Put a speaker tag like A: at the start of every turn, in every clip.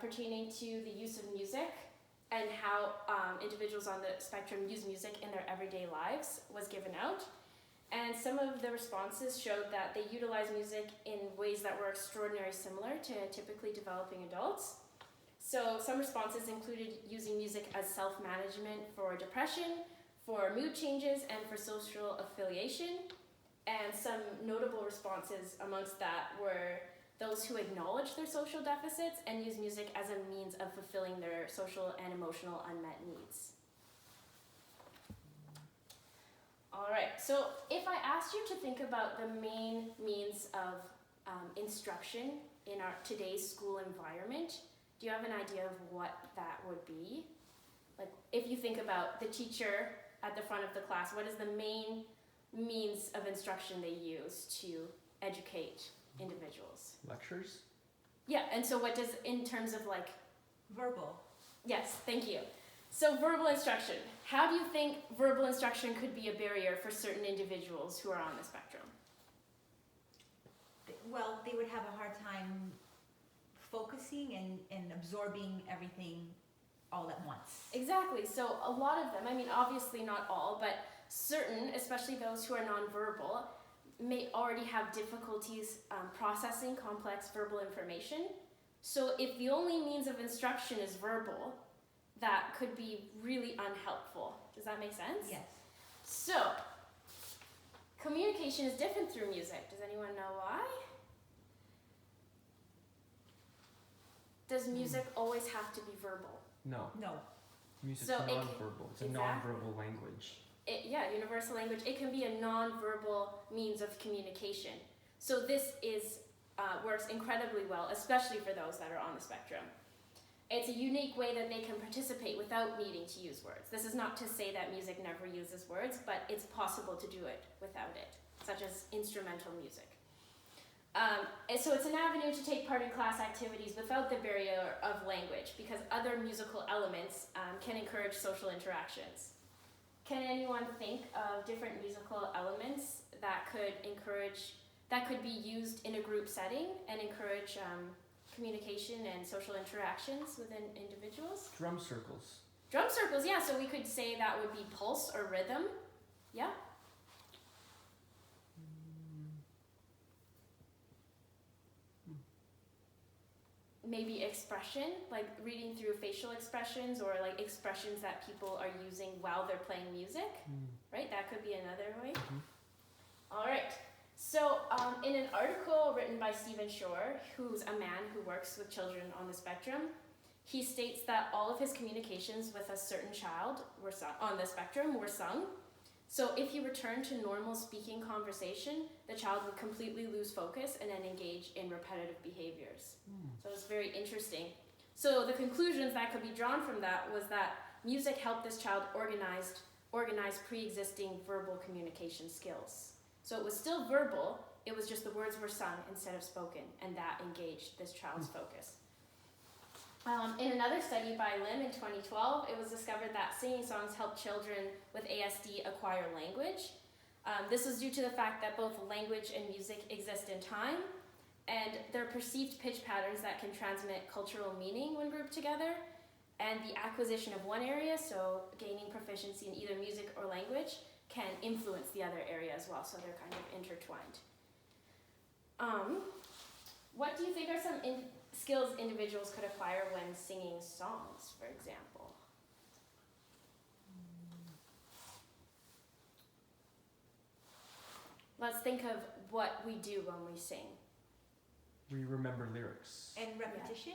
A: pertaining to the use of music and how individuals on the spectrum use music in their everyday lives was given out. And some of the responses showed that they utilize music in ways that were extraordinarily similar to typically developing adults. So some responses included using music as self-management for depression, for mood changes, and for social affiliation. And some notable responses amongst that were those who acknowledge their social deficits and use music as a means of fulfilling their social and emotional unmet needs. All right, so if I asked you to think about the main means of instruction in our today's school environment, do you have an idea of what that would be? Like, if you think about the teacher at the front of the class, what is the main means of instruction they use to educate individuals?
B: Lectures?
A: Yeah, and so what does, in terms of like...
C: Verbal.
A: Yes, thank you. So verbal instruction. How do you think verbal instruction could be a barrier for certain individuals who are on the spectrum?
C: Well, they would have a hard time focusing and absorbing everything all at once.
A: Exactly. So a lot of them, I mean, obviously not all, but certain, especially those who are nonverbal, may already have difficulties processing complex verbal information. So if the only means of instruction is verbal, that could be really unhelpful. Does that make sense?
C: Yes.
A: So, communication is different through music. Does anyone know why? Does music always have to be verbal?
B: No.
C: No.
B: Music's
A: So
B: non-verbal. It's a
A: exactly.
B: non-verbal language.
A: Yeah, universal language. It can be a non-verbal means of communication. So this works incredibly well, especially for those that are on the spectrum. It's a unique way that they can participate without needing to use words. This is not to say that music never uses words, but it's possible to do it without it, such as instrumental music. And so it's an avenue to take part in class activities without the barrier of language, because other musical elements can encourage social interactions. Can anyone think of different musical elements that could be used in a group setting and encourage communication and social interactions within individuals?
B: Drum circles.
A: Drum circles, yeah, so we could say that would be pulse or rhythm. Yeah? Maybe expression, like reading through facial expressions or like expressions that people are using while they're playing music, right? That could be another way. All right. So in an article written by Stephen Shore, who's a man who works with children on the spectrum, he states that all of his communications with a certain child on the spectrum were sung. So if he returned to normal speaking conversation, the child would completely lose focus and then engage in repetitive behaviors. So it's very interesting. So the conclusions that could be drawn from that was that music helped this child organize pre-existing verbal communication skills. So it was still verbal, it was just the words were sung instead of spoken, and that engaged this child's focus. In another study by Lim in 2012, it was discovered that singing songs help children with ASD acquire language. This was due to the fact that both language and music exist in time, and there are perceived pitch patterns that can transmit cultural meaning when grouped together, and the acquisition of one area, so gaining proficiency in either music or language, can influence the other area as well, so they're kind of intertwined. What do you think are some skills individuals could acquire when singing songs, for example? Let's think of what we do when we sing.
B: We remember lyrics.
C: And repetition?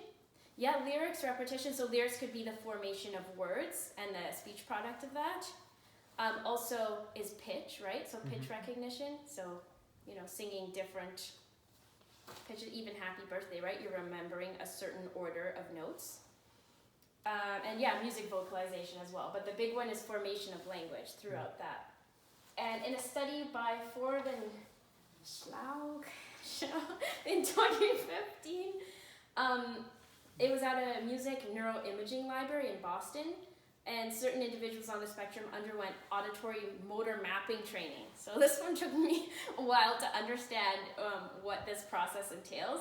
A: Yeah, lyrics, repetition. So lyrics could be the formation of words and the speech product of that. Also is pitch, right? So pitch recognition. So, singing different pitches, even happy birthday, right? You're remembering a certain order of notes. And yeah, music vocalization as well. But the big one is formation of language throughout that. And in a study by Ford and Schlaug in 2015, it was at a music neuroimaging library in Boston, and certain individuals on the spectrum underwent auditory motor mapping training. So this one took me a while to understand what this process entails.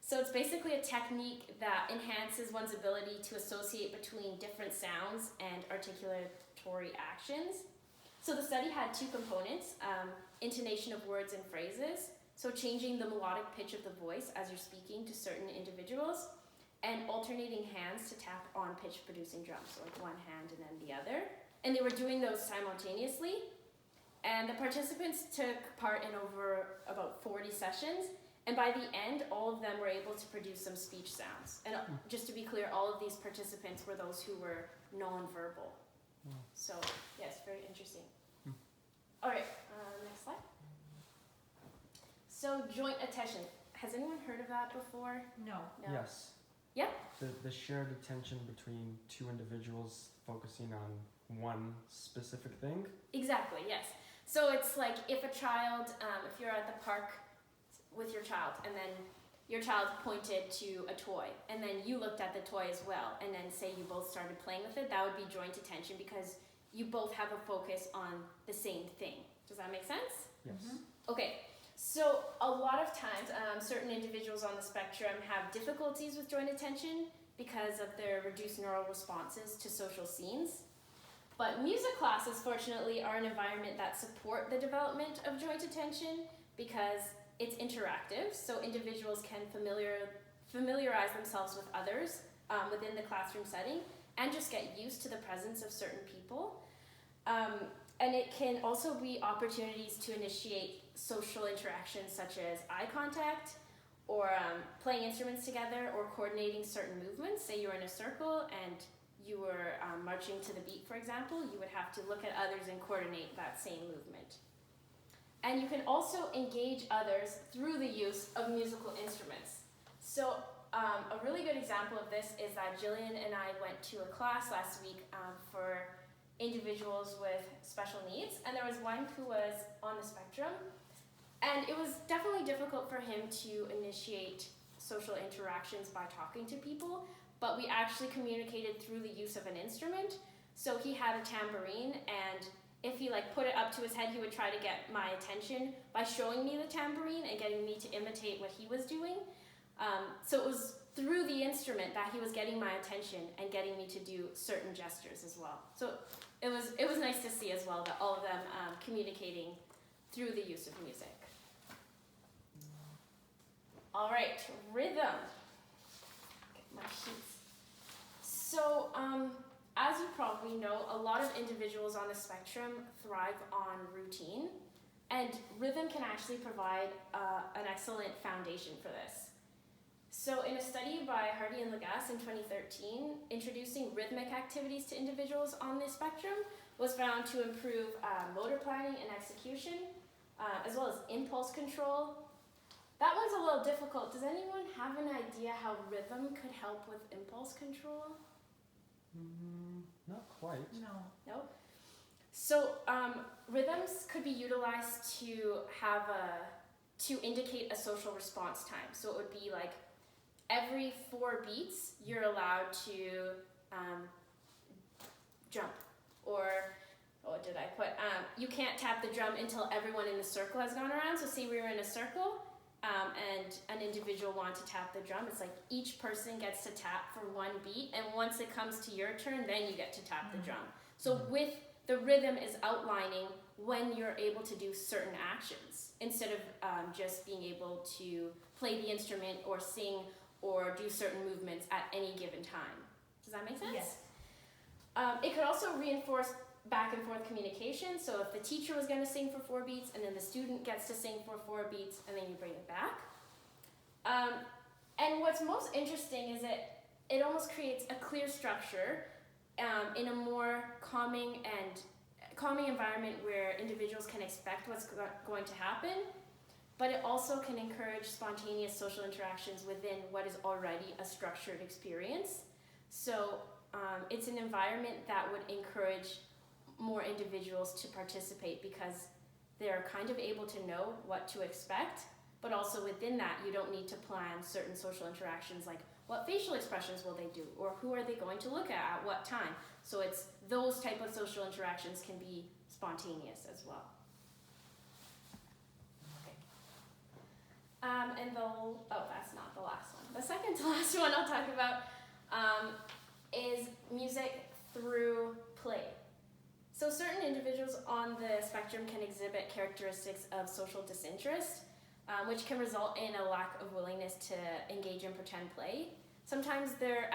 A: So it's basically a technique that enhances one's ability to associate between different sounds and articulatory actions. So the study had two components, intonation of words and phrases, so changing the melodic pitch of the voice as you're speaking to certain individuals, and alternating hands to tap on pitch-producing drums, so like one hand and then the other. And they were doing those simultaneously. And the participants took part in over about 40 sessions. And by the end, all of them were able to produce some speech sounds. And just to be clear, all of these participants were those who were non-verbal. So, yes, very interesting. All right, next slide. So, joint attention. Has anyone heard of that before?
C: No.
B: Yes.
A: Yeah?
B: The shared attention between two individuals focusing on one specific thing.
A: Exactly, yes. So it's like if a child, if you're at the park with your child and then your child pointed to a toy and then you looked at the toy as well and then say you both started playing with it, that would be joint attention because you both have a focus on the same thing. Does that make sense?
B: Yes.
A: Okay, so a lot of times certain individuals on the spectrum have difficulties with joint attention because of their reduced neural responses to social scenes. But music classes, fortunately, are an environment that support the development of joint attention because it's interactive, so individuals can familiarize themselves with others within the classroom setting and just get used to the presence of certain people. And it can also be opportunities to initiate social interactions such as eye contact or playing instruments together or coordinating certain movements. Say you were in a circle and you were marching to the beat, for example, you would have to look at others and coordinate that same movement. And you can also engage others through the use of musical instruments. So a really good example of this is that Jillian and I went to a class last week for individuals with special needs, and there was one who was on the spectrum, and it was definitely difficult for him to initiate social interactions by talking to people, but we actually communicated through the use of an instrument. So he had a tambourine, and if he put it up to his head, he would try to get my attention by showing me the tambourine and getting me to imitate what he was doing. So it was through the instrument that he was getting my attention and getting me to do certain gestures as well. So it was nice to see as well that all of them communicating through the use of music. All right, rhythm. Get my sheets. So, as you probably know, a lot of individuals on the spectrum thrive on routine, and rhythm can actually provide an excellent foundation for this. So in a study by Hardy and Lagasse in 2013, introducing rhythmic activities to individuals on the spectrum was found to improve motor planning and execution, as well as impulse control. That one's a little difficult. Does anyone have an idea how rhythm could help with impulse control?
B: Not quite.
A: No? So rhythms could be utilized to to indicate a social response time. So it would be like every 4 beats, you're allowed to jump. Or, what did I put? You can't tap the drum until everyone in the circle has gone around. So say we were in a circle and an individual wanted to tap the drum. It's like each person gets to tap for 1 beat. And once it comes to your turn, then you get to tap the drum. So with the rhythm is outlining when you're able to do certain actions instead of just being able to play the instrument or sing or do certain movements at any given time. Does that make sense?
C: Yes.
A: It could also reinforce back and forth communication. So if the teacher was going to sing for 4 beats and then the student gets to sing for 4 beats and then you bring it back. And what's most interesting is that it almost creates a clear structure in a more calming environment where individuals can expect what's going to happen, but it also can encourage spontaneous social interactions within what is already a structured experience. So it's an environment that would encourage more individuals to participate because they're kind of able to know what to expect, but also within that you don't need to plan certain social interactions like what facial expressions will they do or who are they going to look at what time. So it's those type of social interactions can be spontaneous as well. Okay. And that's not the last one. the second to last one I'll talk about is music through play. So certain individuals on the spectrum can exhibit characteristics of social disinterest, which can result in a lack of willingness to engage in pretend play. Sometimes their